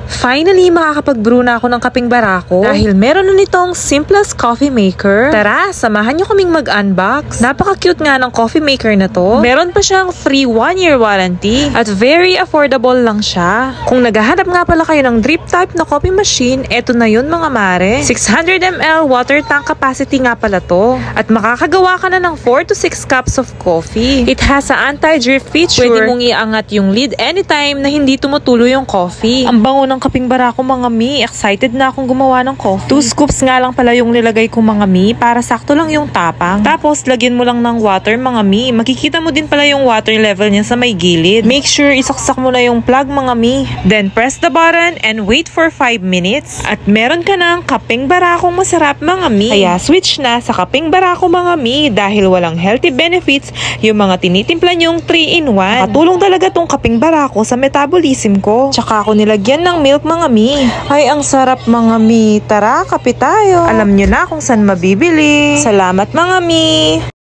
Finally, makakapag-brew na ako ng kapeng barako dahil meron na nitong simplest coffee maker. Tara, samahan nyo kaming mag-unbox. Napaka-cute nga ng coffee maker na to. Meron pa siyang free 1-year warranty at very affordable lang siya. Kung naghahanap nga pala kayo ng drip type na coffee machine, eto na yun mga mare. 600 ml water tank capacity nga pala to. At makakagawa ka na ng 4 to 6 cups of coffee. It has a anti-drip feature. Pwede mong iangat yung lid anytime na hindi tumutulo yung coffee. Ang bango ng kapeng barako mga mi. Excited na akong gumawa ng coffee. 2 scoops nga lang pala yung nilagay ko mga mi para sakto lang yung tapang. Tapos lagyan mo lang ng water mga mi. Makikita mo din pala yung water level niya sa may gilid. Make sure isaksak mo na yung plug mga mi. Then press the button and wait for 5 minutes. At meron ka ng kapeng barakong masarap mga mi. Kaya switch na sa kapeng barako mga mi dahil walang healthy benefits yung mga tinitimpla nyong 3-in-1. Nakatulong talaga tong kapeng barako sa metabolism ko. Tsaka ako nilagyan ng milk mga mi. Ay, ang sarap mga mi. Tara, kape tayo. Alam nyo na kung saan mabibili. Salamat mga mi.